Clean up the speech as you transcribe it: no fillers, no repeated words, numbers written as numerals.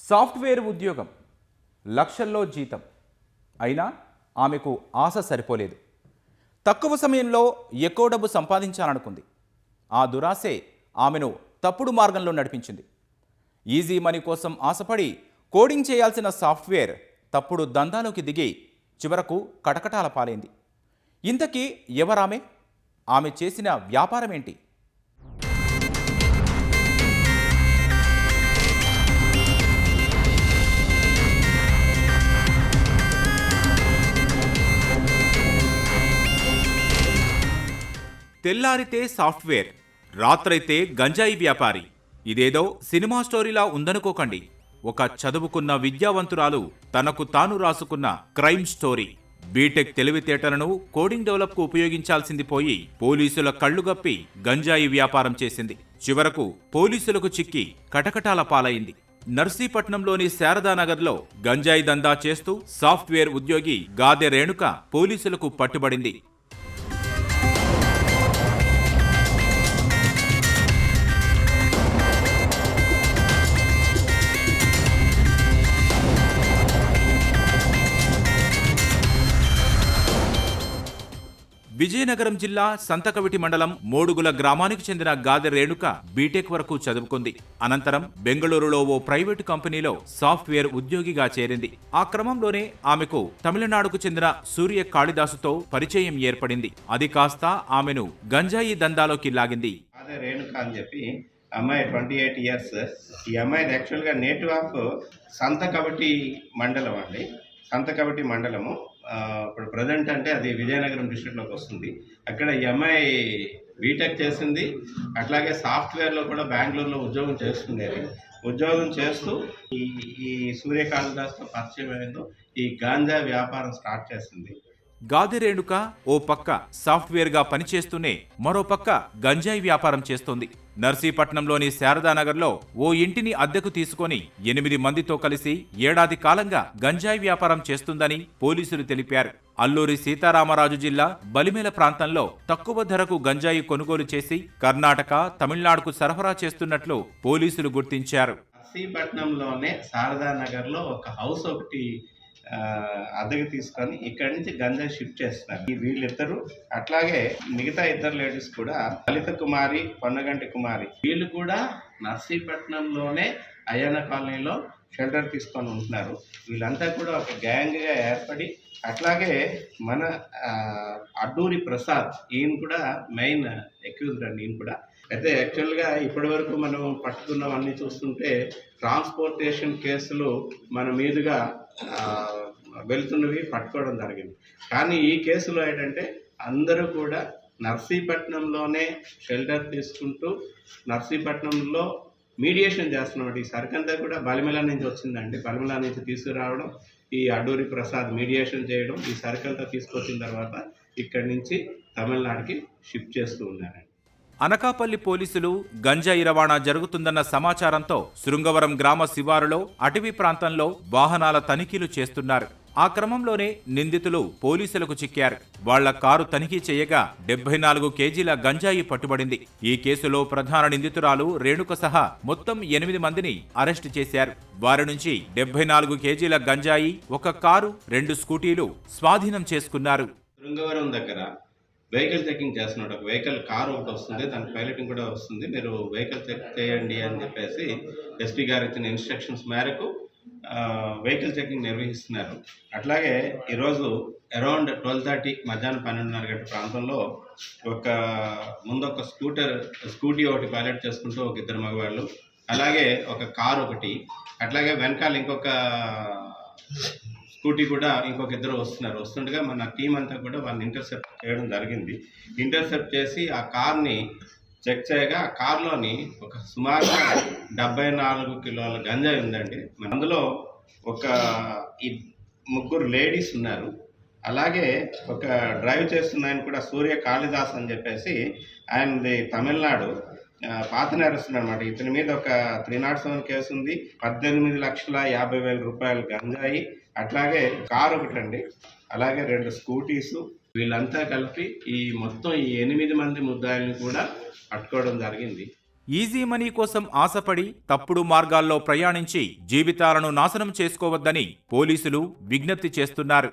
Software ఉద్యోగం, లక్షల్లో జీతం. అయినా ఆమెకు ఆశ సరిపోలేదు. తక్కువ సమయంలో ఎక్కువ డబ్బు సంపాదించాలనుకుంది. ఆ దురాశే ఆమెను తప్పుడు మార్గంలో నడిపించింది. ఈజీ మనీ కోసం ఆశపడి కోడింగ్ చేయాల్సిన సాఫ్ట్వేర్ తప్పుడు దందాలోకి దిగి చివరకు కటకటాల పాలైంది. ఇంతకీ ఎవరామె? ఆమె చేసిన వ్యాపారమేంటి? తెల్లారితే సాఫ్ట్వేర్, రాత్రైతే గంజాయి వ్యాపారి. ఇదేదో సినిమా స్టోరీలా ఉందనుకోకండి. ఒక చదువుకున్న విద్యావంతురాలు తనకు తాను రాసుకున్న క్రైమ్ స్టోరీ. బీటెక్ తెలివితేటలను కోడింగ్ డెవలప్కు ఉపయోగించాల్సింది పోయి పోలీసుల కళ్లుగప్పి గంజాయి వ్యాపారం చేసింది. చివరకు పోలీసులకు చిక్కి కటకటాల పాలైంది. నర్సీపట్నంలోని శారదానగర్లో గంజాయి దందా చేస్తూ సాఫ్ట్వేర్ ఉద్యోగి గాదె రేణుక పోలీసులకు పట్టుబడింది. విజయనగరం జిల్లా సంతకవిటి మండలం మోడుగుల గ్రామానికి చెందిన గాదె రేణుక బీటెక్ వరకు చదువుకుంది. అనంతరం బెంగళూరులో ఓ ప్రైవేటు కంపెనీలో సాఫ్ట్వేర్ ఉద్యోగిగా చేరింది. ఆ క్రమంలోనే ఆమెకు తమిళనాడుకు చెందిన సూర్య కాళిదాసుతో పరిచయం ఏర్పడింది. అది కాస్త ఆమెను గంజాయి దందాలోకి లాగింది. గాదె రేణుక అని చెప్పి అమ్మాయి 28 ఇయర్స్. ఈ అమ్మాయి యాక్చువల్గా నేటివ్ ఆఫ్ సంతకవిటి మండలం అండి. సంతకవిటి మండలము ఇప్పుడు ప్రజెంట్ అంటే అది విజయనగరం డిస్ట్రిక్ట్లోకి వస్తుంది. అక్కడ ఈ అమ్మాయి బీటెక్ చేసింది. అట్లాగే సాఫ్ట్వేర్లో కూడా బెంగళూరులో ఉద్యోగం చేస్తుండేది. ఉద్యోగం చేస్తూ ఈ సూర్యకాళిదాస్తో పరిచయం అయిందో ఈ గాంజా వ్యాపారం స్టార్ట్ చేసింది. గాదె రేణుక ఓ పక్క సాఫ్ట్వేర్గా పనిచేస్తూనే మరో పక్క గంజాయి వ్యాపారం చేస్తోంది. నర్సీపట్నంలోని శారదానగర్లో ఓ ఇంటిని అద్దెకు తీసుకొని 8 మందితో కలిసి ఏడాది కాలంగా గంజాయి వ్యాపారం చేస్తుందని పోలీసులు తెలిపారు. అల్లూరి సీతారామరాజు జిల్లా బలిమేల ప్రాంతంలో తక్కువ ధరకు గంజాయి కొనుగోలు చేసి కర్ణాటక, తమిళనాడుకు సరఫరా చేస్తున్నట్లు పోలీసులు గుర్తించారు. నర్సీపట్నంలోనే శారదానగర్లో ఒక హౌస్ ఒకటి అద్దెకి తీసుకొని ఇక్కడి నుంచి గంజాయి షిఫ్ట్ చేస్తున్నారు. వీళ్ళిద్దరు అట్లాగే మిగతా 2 లేడీస్ కూడా లలిత కుమారి, పొన్నగంటి కుమారి, వీళ్ళు కూడా నర్సీపట్నంలోనే అయ్యన్న కాలనీలో షెల్టర్ తీసుకొని ఉంటున్నారు. వీళ్ళంతా కూడా ఒక గ్యాంగ్గా ఏర్పడి అట్లాగే మన అడ్డూరి ప్రసాద్, ఈయన కూడా మెయిన్ అక్యూజ్డ్ అండి. ఈయన కూడా అయితే యాక్చువల్గా ఇప్పటి వరకు మనం పట్టుకున్నవన్నీ చూస్తుంటే ట్రాన్స్పోర్టేషన్ కేసులు మన మీదుగా వెళ్తున్నవి పట్టుకోవడం జరిగింది. కానీ ఈ కేసులో ఏంటంటే అందరూ కూడా నర్సీపట్నంలోనే షెల్టర్ తీసుకుంటూ నర్సీపట్నంలో మీడియేషన్ చేస్తున్నమాట. ఈ సరుకంతా కూడా బలిమెల నుంచి వచ్చిందండి. బలిమెల నుంచి తీసుకురావడం, ఈ అడ్డూరి ప్రసాద్ మీడియేషన్ చేయడం, ఈ సరుకంతా తీసుకొచ్చిన తర్వాత ఇక్కడి నుంచి తమిళనాడుకి షిఫ్ట్ చేస్తూ ఉన్నారండి. అనకాపల్లి పోలీసులు గంజాయి రవాణా జరుగుతుందన్న సమాచారంతో శృంగవరం గ్రామ శివారులో అటవీ ప్రాంతంలో వాహనాల తనిఖీలు చేస్తున్నారు. ఆ క్రమంలోనే నిందితులు పోలీసులకు చిక్కారు. వాళ్ల కారు తనిఖీ చేయగా 74 కేజీల గంజాయి పట్టుబడింది. ఈ కేసులో ప్రధాన నిందితురాలు రేణుక సహా మొత్తం 8 మందిని అరెస్టు చేశారు. వారి నుంచి 74 కేజీల గంజాయి, 1 కారు, 2 స్కూటీలు స్వాధీనం చేసుకున్నారు. శృంగవరం దగ్గర వెహికల్ చెకింగ్ చేస్తున్నాడు. ఒక వెహికల్ కారు ఒకటి వస్తుంది, దాని పైలటింగ్ కూడా వస్తుంది. మీరు వెహికల్ చెక్ చేయండి అని చెప్పేసి ఎస్పీ గారు ఇచ్చిన ఇన్స్ట్రక్షన్స్ మేరకు వెహికల్ చెకింగ్ నిర్వహిస్తున్నారు. అట్లాగే ఈరోజు అరౌండ్ 12:30 మధ్యాహ్నం 12:30 గంటల ప్రాంతంలో ముందొక స్కూటీ ఒకటి పైలట్ చేసుకుంటూ ఒక 2 మగవాళ్ళు, అలాగే ఒక కారు ఒకటి, అట్లాగే వెనకాల ఇంకొక స్కూటీ కూడా ఇంకొక 2 వస్తుండగా మన టీం అంతా కూడా వాళ్ళని ఇంటర్సెప్ట్ చేయడం జరిగింది. ఇంటర్సెప్ట్ చేసి ఆ కార్ని చెక్ చేయగా ఆ కార్లోని ఒక సుమారుగా 74 కిలోల గంజాయి ఉందండి. అందులో ఒక 3 లేడీస్ ఉన్నారు. అలాగే ఒక డ్రైవ్ చేస్తున్న ఆయన కూడా సూర్య కాళిదాస్ అని చెప్పేసి ఆయనది తమిళనాడు పాత నేరస్తుడు అనమాట. ఇతని మీద ఒక 307 కేసు ఉంది. 18,50,000 రూపాయలు గంజాయి, అట్లాగే కారు ఒకటండి, అలాగే 2 స్కూటీసు. వీళ్ళంతా కలిపి ఈ మొత్తం 8 మంది ముద్దాయిల్ని కూడా పట్టుకోవడం జరిగింది. ఈజీ మనీ కోసం ఆశపడి తప్పుడు మార్గాల్లో ప్రయాణించి జీవితాలను నాశనం చేసుకోవద్దని పోలీసులు విజ్ఞప్తి చేస్తున్నారు.